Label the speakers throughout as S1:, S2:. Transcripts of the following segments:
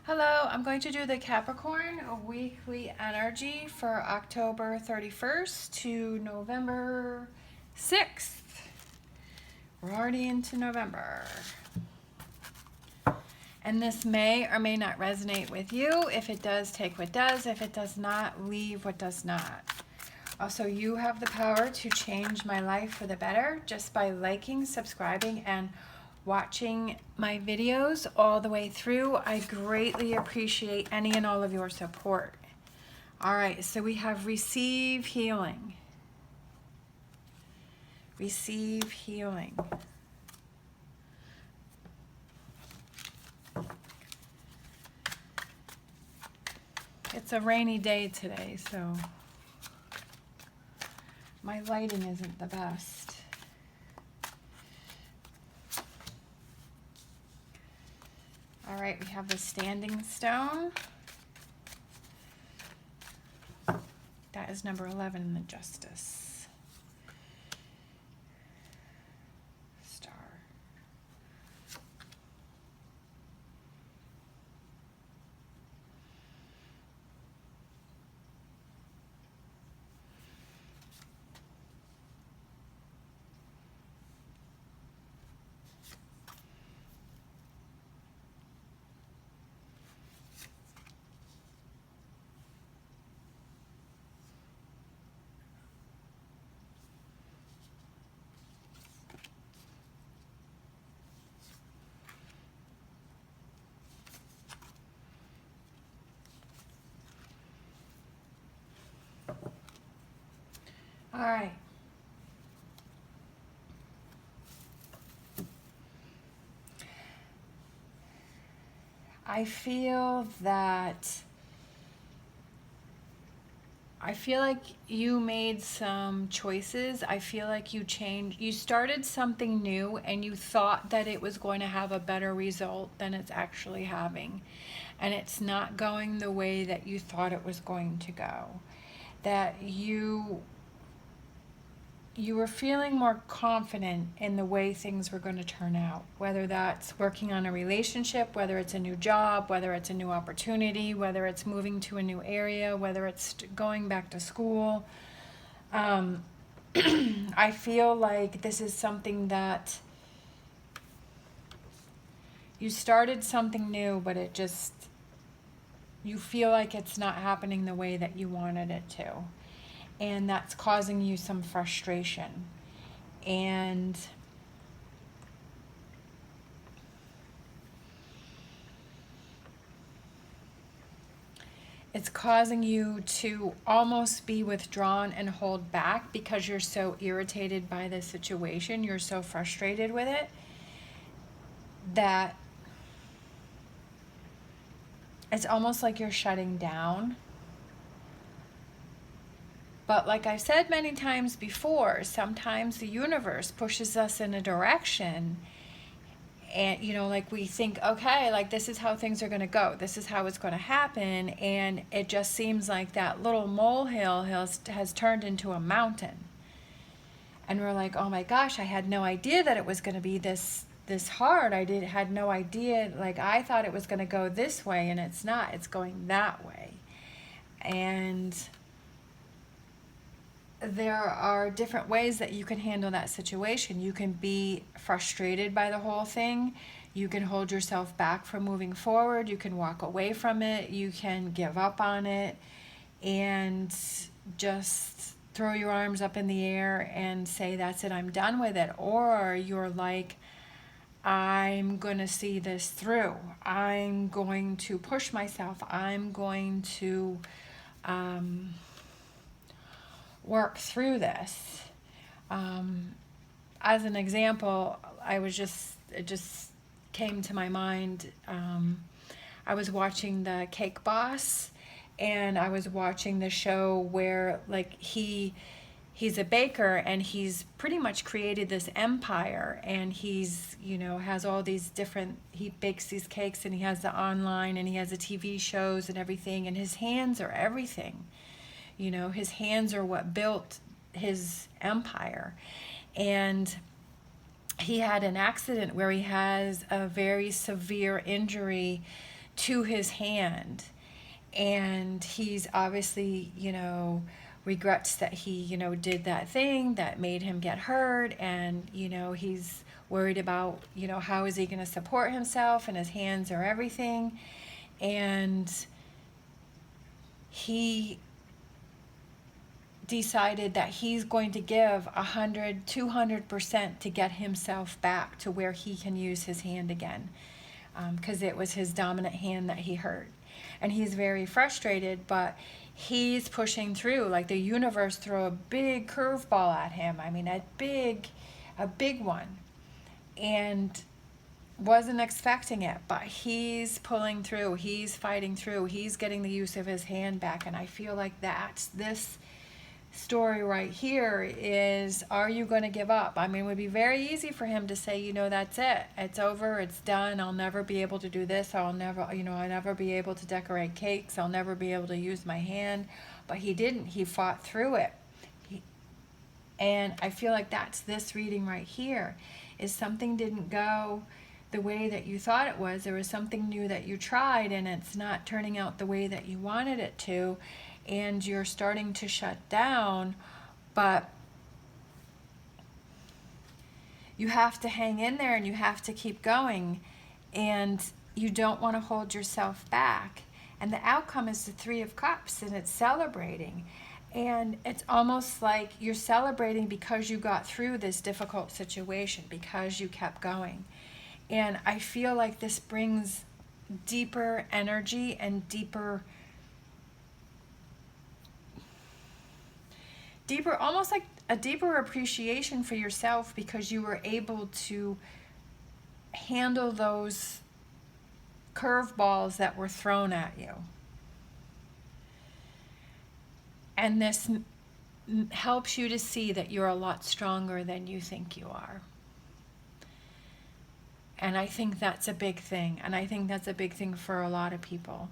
S1: Hello, I'm going to do the Capricorn weekly energy for October 31st to November 6th. We're already into November. And this may or may not resonate with you. If it does, take what does. If it does not, leave what does not. Also, you have the power to change my life for the better just by liking, subscribing, and watching my videos all the way through. I greatly appreciate any and all of your support. All right, so we have receive healing. Receive healing. It's a rainy day today, so my lighting isn't the best. All right, we have the standing stone. That is number 11 in the justice. Star. All right. I feel like you made some choices. I feel like you started something new and you thought that it was going to have a better result than it's actually having. And it's not going the way that you thought it was going to go. That you were feeling more confident in the way things were going to turn out, whether that's working on a relationship, whether it's a new job, whether it's a new opportunity, whether it's moving to a new area, whether it's going back to school. I feel like this is something that you started something new, but you feel like it's not happening the way that you wanted it to. And that's causing you some frustration. And it's causing you to almost be withdrawn and hold back because you're so irritated by the situation. You're so frustrated with it that it's almost like you're shutting down. But like I've said many times before, sometimes the universe pushes us in a direction and, like we think, okay, like this is how things are going to go. This is how it's going to happen. And it just seems like that little molehill has turned into a mountain. And we're like, oh my gosh, I had no idea that it was going to be this hard. Had no idea. Like I thought it was going to go this way and it's not. It's going that way. And there are different ways that you can handle that situation. You can be frustrated by the whole thing. You can hold yourself back from moving forward. You can walk away from it. You can give up on it and just throw your arms up in the air and say, that's it, I'm done with it. Or you're like, I'm going to see this through. I'm going to push myself. I'm going to work through this. As an example, it just came to my mind. I was watching the Cake Boss, and I was watching the show where like he's a baker and he's pretty much created this empire, and he's has all these different, he bakes these cakes and he has the online and he has the TV shows and everything, and his hands are everything. His hands are what built his empire. And he had an accident where he has a very severe injury to his hand. And he's obviously, regrets that he, did that thing that made him get hurt. And, he's worried about, how is he going to support himself, and his hands are everything. And he decided that he's going to give 100, 200% to get himself back to where he can use his hand again, because it was his dominant hand that he hurt. And he's very frustrated, but he's pushing through. Like the universe threw a big curveball at him. I mean, a big one. And wasn't expecting it, but he's pulling through. He's fighting through. He's getting the use of his hand back. And I feel like that's this story right here is, are you going to give up? I mean, it would be very easy for him to say, that's it. It's over. It's done. I'll never be able to do this. I'll never, I'll never be able to decorate cakes. I'll never be able to use my hand. But he didn't. He fought through it. And I feel like that's this reading right here, is something didn't go the way that you thought it was. There was something new that you tried, and it's not turning out the way that you wanted it to. And you're starting to shut down, but you have to hang in there, and you have to keep going, and you don't want to hold yourself back. And the outcome is the Three of Cups, and it's celebrating. And it's almost like you're celebrating because you got through this difficult situation, because you kept going. And I feel like this brings deeper energy and deeper, almost like a deeper appreciation for yourself, because you were able to handle those curveballs that were thrown at you. And this helps you to see that you're a lot stronger than you think you are. And I think that's a big thing. And I think that's a big thing for a lot of people,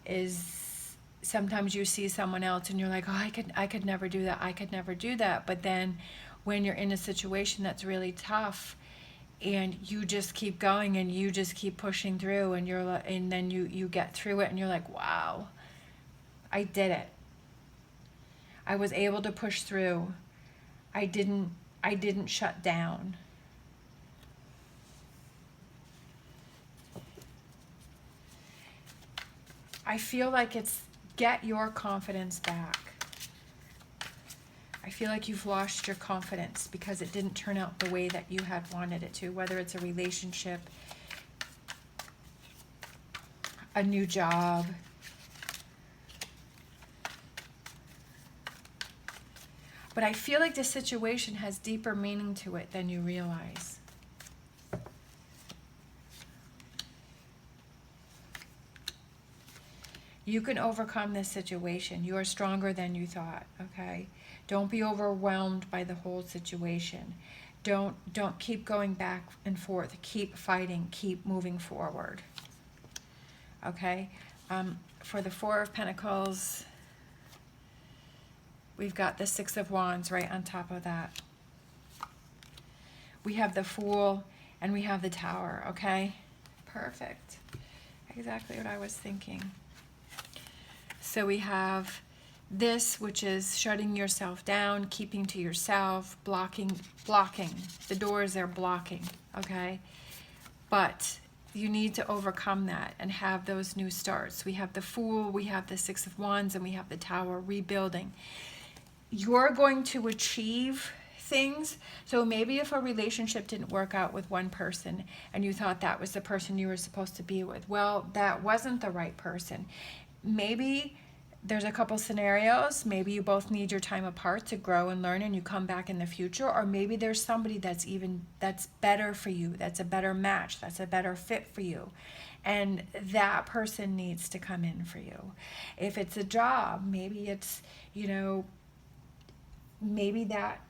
S1: is sometimes you see someone else and you're like, oh, I could never do that. I could never do that. But then when you're in a situation that's really tough, and you just keep going, and you just keep pushing through, and then you get through it, and you're like, wow, I did it. I was able to push through. I didn't shut down. I feel like it's get your confidence back. I feel like you've lost your confidence because it didn't turn out the way that you had wanted it to, whether it's a relationship, a new job. But I feel like this situation has deeper meaning to it than you realize. You can overcome this situation. You are stronger than you thought, okay? Don't be overwhelmed by the whole situation. Don't keep going back and forth. Keep fighting. Keep moving forward, okay? For the Four of Pentacles, we've got the Six of Wands right on top of that. We have the Fool, and we have the Tower, okay? Perfect. Exactly what I was thinking. So we have this, which is shutting yourself down, keeping to yourself, blocking. The doors are blocking, okay? But you need to overcome that and have those new starts. We have the Fool, we have the Six of Wands, and we have the Tower, rebuilding. You're going to achieve things. So maybe if a relationship didn't work out with one person and you thought that was the person you were supposed to be with, well, that wasn't the right person. Maybe there's a couple scenarios. Maybe you both need your time apart to grow and learn, and you come back in the future. Or maybe there's somebody that's better for you, that's a better match, that's a better fit for you, and that person needs to come in for you. If it's a job, maybe it's, maybe that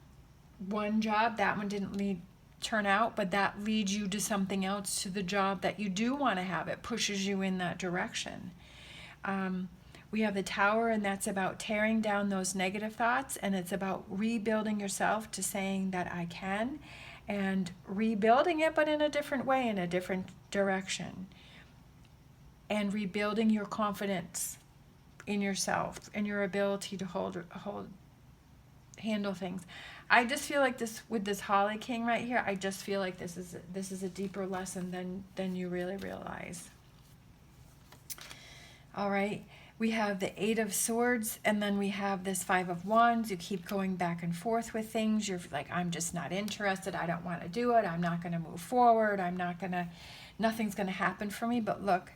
S1: one job, that one didn't turn out, but that leads you to something else, to the job that you do want to have. It pushes you in that direction. We have the Tower, and that's about tearing down those negative thoughts, and it's about rebuilding yourself to saying that I can, and rebuilding it, but in a different way, in a different direction. and rebuilding your confidence in yourself and your ability to handle things. I just feel like this, with this Holly King right here, I just feel like this is a deeper lesson than you really realize. All right, we have the Eight of Swords, and then we have this Five of Wands. You keep going back and forth with things. You're like, I'm just not interested. I don't want to do it. I'm not going to move forward. Nothing's going to happen for me. But look,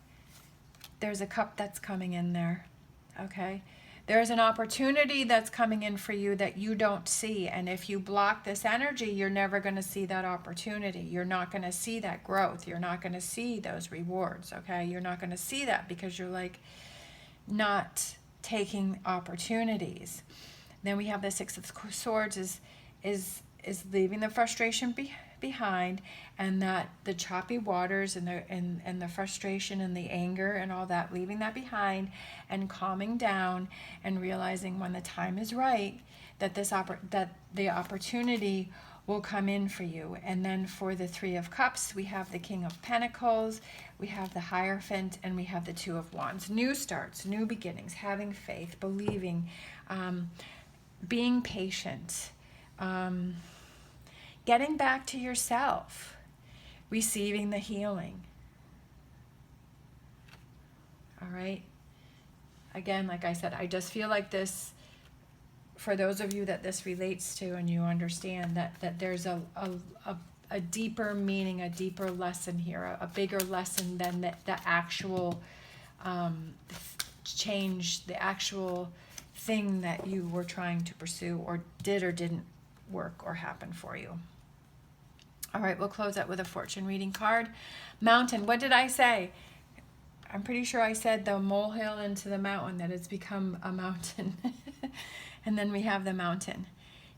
S1: there's a cup that's coming in there, okay? There's an opportunity that's coming in for you that you don't see. And if you block this energy, you're never going to see that opportunity. You're not going to see that growth. You're not going to see those rewards, okay? You're not going to see that because you're like not taking opportunities. Then we have the Six of Swords is leaving the frustration behind, and that the choppy waters and the frustration and the anger and all that, leaving that behind and calming down and realizing when the time is right that the opportunity will come in for you. And then for the Three of Cups, we have the King of Pentacles, we have the Hierophant, and we have the Two of Wands. New starts, new beginnings, having faith, believing, being patient, getting back to yourself, receiving the healing. All right. Again, like I said, I just feel like this, for those of you that this relates to and you understand that there's a deeper meaning, a deeper lesson here, a bigger lesson than the actual change, the actual thing that you were trying to pursue or didn't work or happen for you. All right, we'll close out with a fortune reading card. Mountain, what did I say? I'm pretty sure I said the molehill into the mountain, that it's become a mountain. And then we have the Mountain.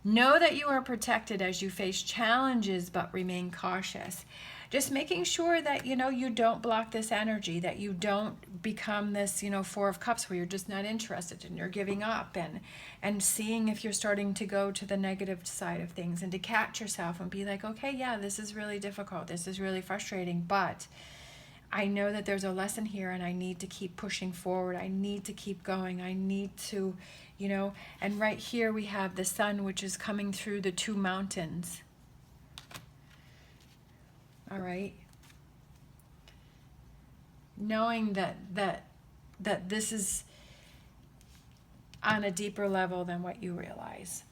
S1: Know that you are protected as you face challenges, but remain cautious. Just making sure that, you don't block this energy, that you don't become this, Four of Cups where you're just not interested and you're giving up, and seeing if you're starting to go to the negative side of things, and to catch yourself and be like, okay, yeah, this is really difficult. This is really frustrating, but I know that there's a lesson here and I need to keep pushing forward. I need to keep going. I need to, and right here we have the sun, which is coming through the two mountains. All right. Knowing that this is on a deeper level than what you realize.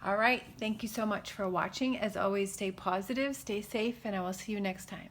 S1: All right. Thank you so much for watching. As always, stay positive, stay safe, and I will see you next time.